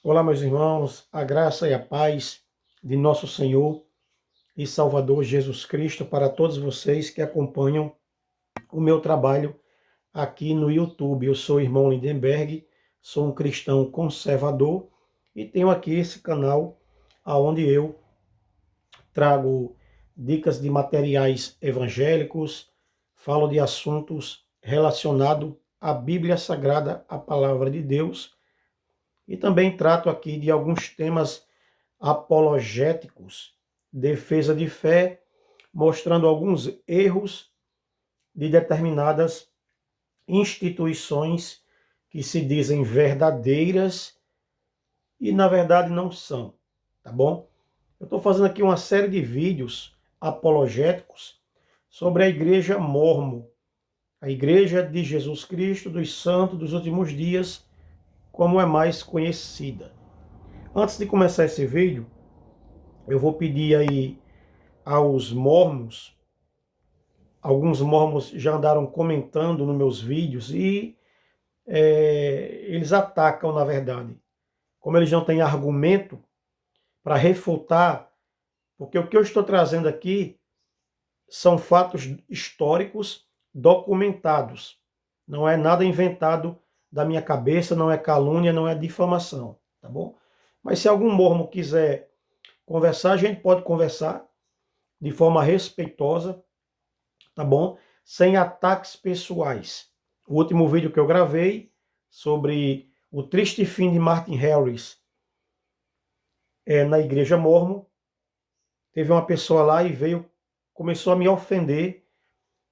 Olá, meus irmãos, a graça e a paz de nosso Senhor e Salvador Jesus Cristo para todos vocês que acompanham o meu trabalho aqui no YouTube. Eu sou o irmão Lindenberg, sou um cristão conservador e tenho aqui esse canal onde eu trago dicas de materiais evangélicos, falo de assuntos relacionados à Bíblia Sagrada, a Palavra de Deus, e também trato aqui de alguns temas apologéticos, defesa de fé, mostrando alguns erros de determinadas instituições que se dizem verdadeiras e na verdade não são, tá bom? Eu estou fazendo aqui uma série de vídeos apologéticos sobre a Igreja Mórmon, a Igreja de Jesus Cristo dos Santos dos Últimos Dias, como é mais conhecida. Antes de começar esse vídeo, eu vou pedir aí aos mormons. Alguns mormons já andaram comentando nos meus vídeos e eles atacam, na verdade. Como eles não têm argumento para refutar, porque o que eu estou trazendo aqui são fatos históricos documentados. Não é nada inventado da minha cabeça, não é calúnia, não é difamação, tá bom? Mas se algum mormon quiser conversar, a gente pode conversar de forma respeitosa, tá bom? Sem ataques pessoais. O último vídeo que eu gravei sobre o triste fim de Martin Harris na Igreja Mórmon, teve uma pessoa lá e começou a me ofender,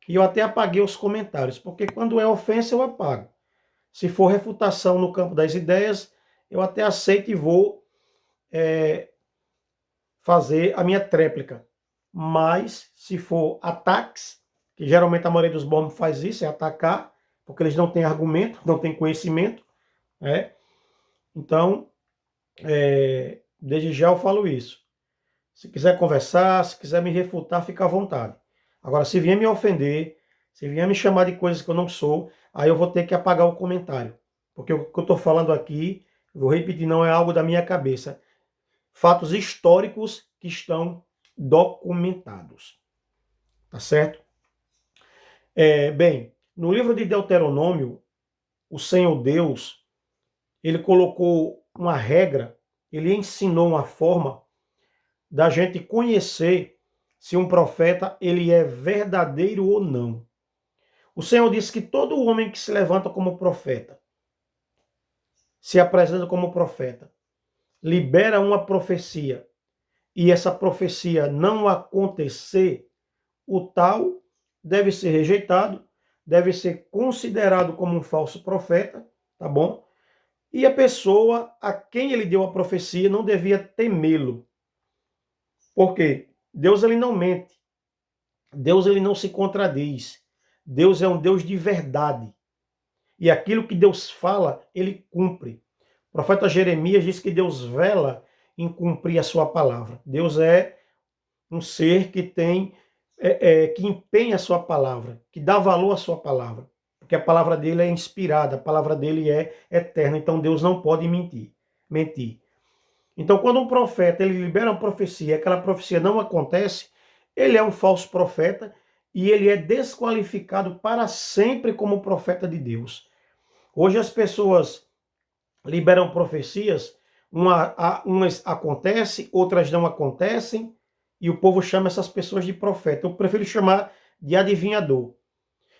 e eu até apaguei os comentários, porque quando é ofensa eu apago. Se for refutação no campo das ideias, eu até aceito e vou fazer a minha tréplica. Mas se for ataques, que geralmente a maioria dos mormons faz isso, é atacar, porque eles não têm argumento, não têm conhecimento, né? Então, desde já eu falo isso. Se quiser conversar, se quiser me refutar, fica à vontade. Agora, se vier me ofender, se vier me chamar de coisas que eu não sou, aí eu vou ter que apagar o comentário. Porque o que eu estou falando aqui, vou repetir, não é algo da minha cabeça. Fatos históricos que estão documentados. Tá certo? Bem, no livro de Deuteronômio, o Senhor Deus, ele colocou uma regra, ele ensinou uma forma da gente conhecer se um profeta ele é verdadeiro ou não. O Senhor disse que todo homem que se levanta como profeta, se apresenta como profeta, libera uma profecia e essa profecia não acontecer, o tal deve ser rejeitado, deve ser considerado como um falso profeta, tá bom? E a pessoa a quem ele deu a profecia não devia temê-lo. Por quê? Deus ele não mente. Deus ele não se contradiz. Deus é um Deus de verdade. E aquilo que Deus fala, ele cumpre. O profeta Jeremias diz que Deus vela em cumprir a sua palavra. Deus é um ser que que empenha a sua palavra, que dá valor à sua palavra. Porque a palavra dele é inspirada, a palavra dele é eterna. Então Deus não pode mentir. Então, quando um profeta ele libera uma profecia, aquela profecia não acontece, ele é um falso profeta e ele é desqualificado para sempre como profeta de Deus. Hoje as pessoas liberam profecias, umas acontecem, outras não acontecem, e o povo chama essas pessoas de profeta. Eu prefiro chamar de adivinhador,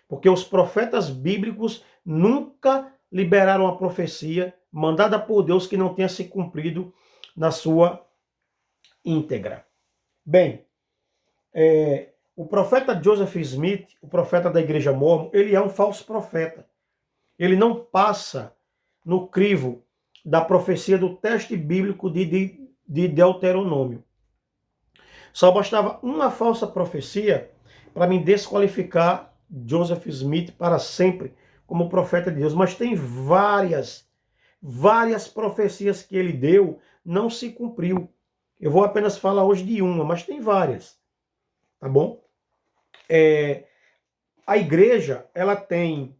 porque os profetas bíblicos nunca liberaram a profecia mandada por Deus que não tenha se cumprido na sua íntegra. Bem, o profeta Joseph Smith, o profeta da Igreja Mórmon, ele é um falso profeta. Ele não passa no crivo da profecia do texto bíblico de Deuteronômio. Só bastava uma falsa profecia para me desqualificar Joseph Smith para sempre como profeta de Deus. Mas tem várias profecias que ele deu, não se cumpriu. Eu vou apenas falar hoje de uma, mas tem várias. Tá bom? A igreja, ela tem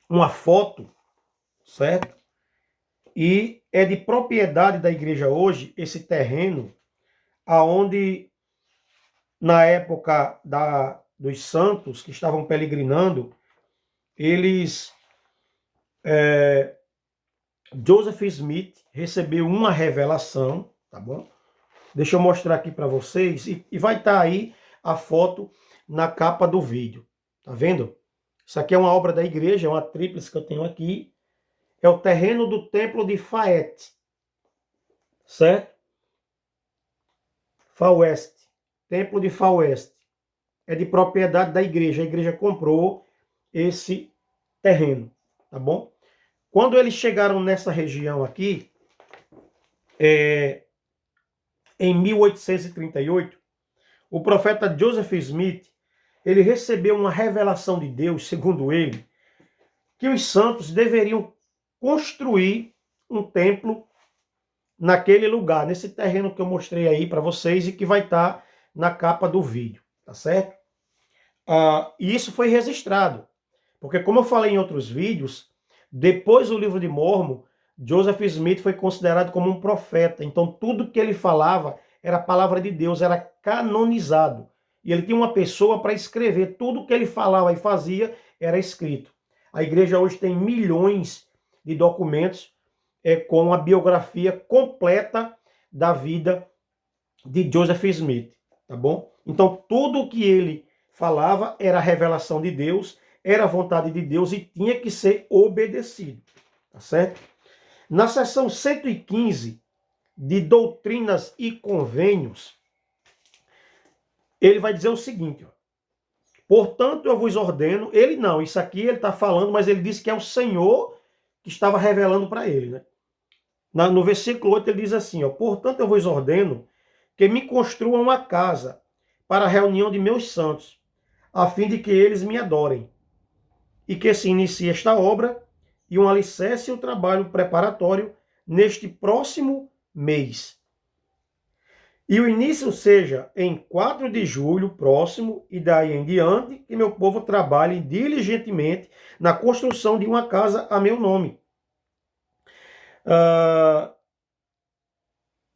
uma foto certo? E é de propriedade da igreja hoje esse terreno, aonde na época dos santos que estavam peregrinando, eles, Joseph Smith recebeu uma revelação, tá bom? Deixa eu mostrar aqui para vocês, e vai estar aí a foto na capa do vídeo, tá vendo? Isso aqui é uma obra da igreja, é uma tríplice que eu tenho aqui, é o terreno do templo de Faete, certo? Faoeste, templo de Faoeste, é de propriedade da igreja, a igreja comprou esse terreno, tá bom? Quando eles chegaram nessa região aqui, em 1838, o profeta Joseph Smith, ele recebeu uma revelação de Deus, segundo ele, que os santos deveriam construir um templo naquele lugar, nesse terreno que eu mostrei aí para vocês e que vai estar na capa do vídeo, tá certo? E isso foi registrado, porque como eu falei em outros vídeos, depois do livro de Mórmon, Joseph Smith foi considerado como um profeta, então tudo que ele falava era a palavra de Deus, era canonizado. E ele tinha uma pessoa para escrever, tudo que ele falava e fazia era escrito. A igreja hoje tem milhões de documentos com a biografia completa da vida de Joseph Smith, tá bom? Então tudo que ele falava era a revelação de Deus, era a vontade de Deus e tinha que ser obedecido, tá certo? Na seção 115 de Doutrinas e Convênios, ele vai dizer o seguinte, ó, portanto eu vos ordeno, ele não, isso aqui ele está falando, mas ele disse que é o Senhor que estava revelando para ele, né? No versículo 8 ele diz assim, ó, portanto eu vos ordeno que me construam uma casa para a reunião de meus santos, a fim de que eles me adorem, e que se inicie esta obra e um alicerce e o trabalho preparatório neste próximo mês. E o início seja em 4 de julho próximo, e daí em diante, que meu povo trabalhe diligentemente na construção de uma casa a meu nome.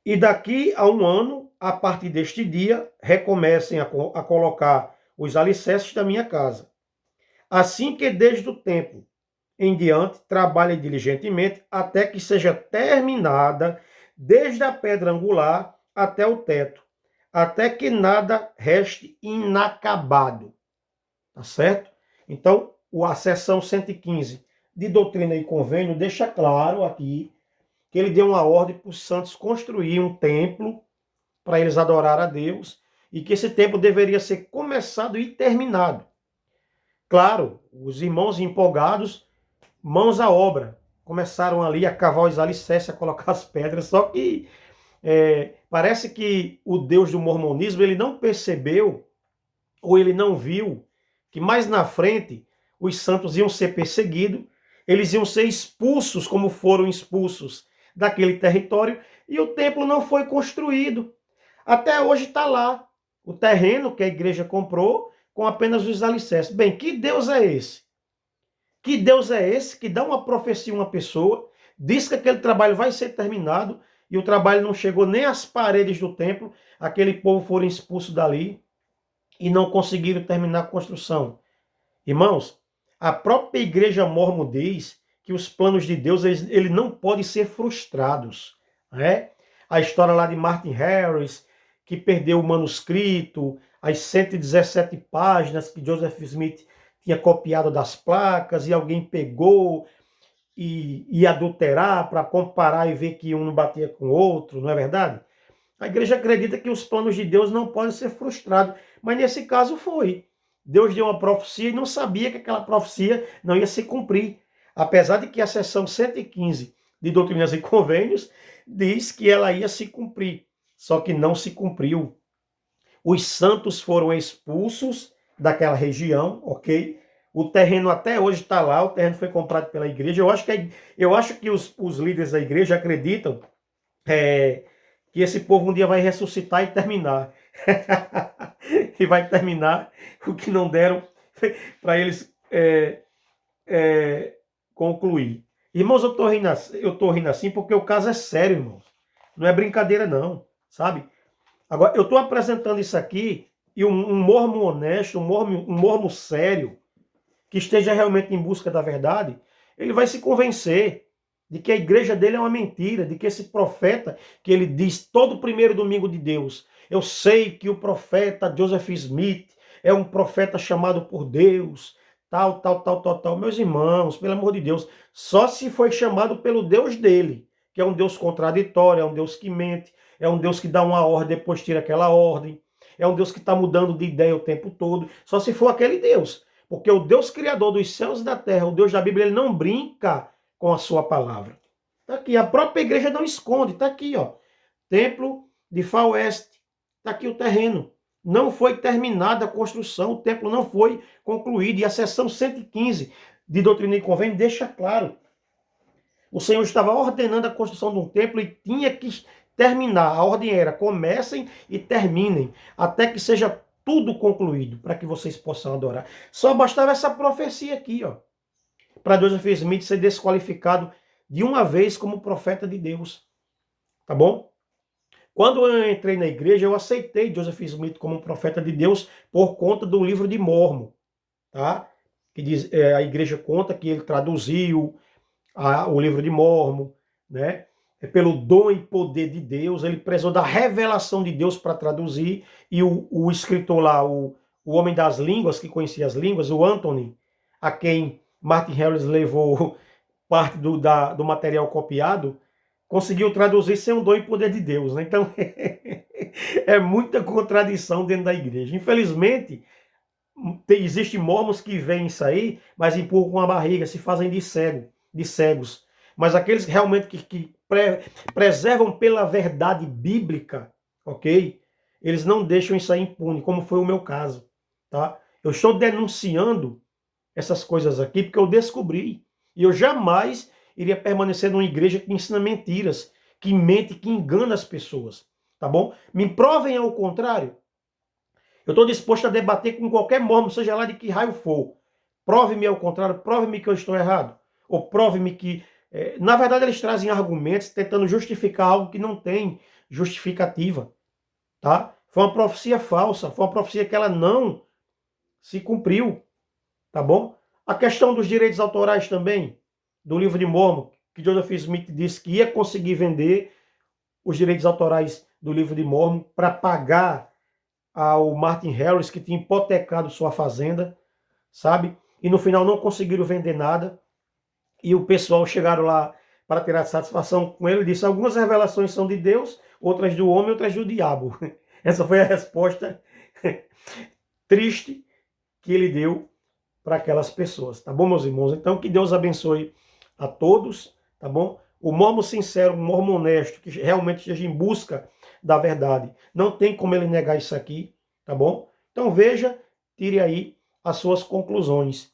E daqui a um ano, a partir deste dia, recomecem a colocar os alicerces da minha casa. Assim que desde o tempo em diante, trabalhem diligentemente até que seja terminada, desde a pedra angular até o teto, até que nada reste inacabado. Tá certo? Então, a seção 115 de Doutrina e Convênio deixa claro aqui que ele deu uma ordem para os santos construir um templo para eles adorar a Deus e que esse templo deveria ser começado e terminado. Claro, os irmãos empolgados, mãos à obra, começaram ali a cavar os alicerces, a colocar as pedras, só que parece que o Deus do mormonismo ele não percebeu ou ele não viu que mais na frente os santos iam ser perseguidos, eles iam ser expulsos como foram expulsos daquele território e o templo não foi construído. Até hoje está lá o terreno que a igreja comprou com apenas os alicerces. Bem, que Deus é esse? Que Deus é esse que dá uma profecia a uma pessoa, diz que aquele trabalho vai ser terminado e o trabalho não chegou nem às paredes do templo, aquele povo foram expulsos dali e não conseguiram terminar a construção. Irmãos, a própria igreja mórmon diz que os planos de Deus ele não podem ser frustrados. Né? A história lá de Martin Harris, que perdeu o manuscrito, as 117 páginas que Joseph Smith tinha copiado das placas e alguém pegou e ia adulterar para comparar e ver que um não batia com o outro, não é verdade? A igreja acredita que os planos de Deus não podem ser frustrados, mas nesse caso foi. Deus deu uma profecia e não sabia que aquela profecia não ia se cumprir. Apesar de que a seção 115 de Doutrinas e Convênios diz que ela ia se cumprir, só que não se cumpriu. Os santos foram expulsos daquela região, ok? O terreno até hoje está lá, o terreno foi comprado pela igreja. Eu acho que os líderes da igreja acreditam que esse povo um dia vai ressuscitar e terminar. E vai terminar o que não deram para eles concluir. Irmãos, eu tô rindo assim porque o caso é sério, irmãos. Não é brincadeira, não, sabe? Agora, eu estou apresentando isso aqui e um mormon honesto, um mormon sério, que esteja realmente em busca da verdade, ele vai se convencer de que a igreja dele é uma mentira, de que esse profeta, que ele diz todo primeiro domingo de Deus, eu sei que o profeta Joseph Smith é um profeta chamado por Deus, tal, tal, tal, tal, tal. Meus irmãos, pelo amor de Deus, só se foi chamado pelo Deus dele, que é um Deus contraditório, é um Deus que mente, é um Deus que dá uma ordem, depois tira aquela ordem, é um Deus que está mudando de ideia o tempo todo, só se for aquele Deus. Porque o Deus criador dos céus e da terra, o Deus da Bíblia, ele não brinca com a sua palavra. Está aqui, a própria igreja não esconde, está aqui, ó. Templo de Far West, está aqui o terreno. Não foi terminada a construção, o templo não foi concluído. E a seção 115 de Doutrina e Convênio deixa claro. O Senhor estava ordenando a construção de um templo e tinha que terminar. A ordem era: comecem e terminem, até que seja tudo concluído, para que vocês possam adorar. Só bastava essa profecia aqui, ó, para Joseph Smith ser desqualificado de uma vez como profeta de Deus. Tá bom? Quando eu entrei na igreja, eu aceitei Joseph Smith como um profeta de Deus por conta do livro de Mórmon, tá? Que diz, a igreja conta que ele traduziu o livro de Mórmon, né? Pelo dom e poder de Deus, ele prezou da revelação de Deus para traduzir, e o escritor lá, o homem das línguas, que conhecia as línguas, o Anthony, a quem Martin Harris levou parte do material copiado, conseguiu traduzir sem o dom e poder de Deus, né? Então, é muita contradição dentro da igreja. Infelizmente, existem mormons que veem isso aí, mas empurram com a barriga, se fazem de cegos. Mas aqueles realmente que preservam pela verdade bíblica, ok? Eles não deixam isso aí impune, como foi o meu caso, tá? Eu estou denunciando essas coisas aqui porque eu descobri. E eu jamais iria permanecer numa igreja que ensina mentiras, que mente, que engana as pessoas, tá bom? Me provem ao contrário. Eu estou disposto a debater com qualquer mormon, seja lá de que raio for. Prove-me ao contrário, prove-me que eu estou errado. Ou prove-me que... na verdade, eles trazem argumentos tentando justificar algo que não tem justificativa. Tá? Foi uma profecia falsa, foi uma profecia que ela não se cumpriu. Tá bom? A questão dos direitos autorais também, do livro de Mórmon, que Joseph Smith disse que ia conseguir vender os direitos autorais do livro de Mórmon para pagar ao Martin Harris, que tinha hipotecado sua fazenda, sabe? E no final não conseguiram vender nada. E o pessoal chegaram lá para tirar satisfação com ele e disse: algumas revelações são de Deus, outras do homem, outras do diabo. Essa foi a resposta triste que ele deu para aquelas pessoas, tá bom, meus irmãos? Então, que Deus abençoe a todos, tá bom? O mormon sincero, o mormon honesto, que realmente esteja em busca da verdade, não tem como ele negar isso aqui, tá bom? Então, veja, tire aí as suas conclusões.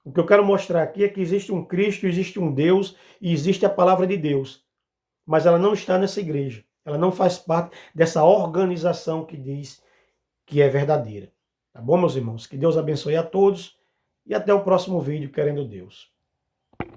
O que eu quero mostrar aqui é que existe um Cristo, existe um Deus e existe a palavra de Deus, mas ela não está nessa igreja, ela não faz parte dessa organização que diz que é verdadeira. Tá bom, meus irmãos? Que Deus abençoe a todos. E até o próximo vídeo, querendo Deus.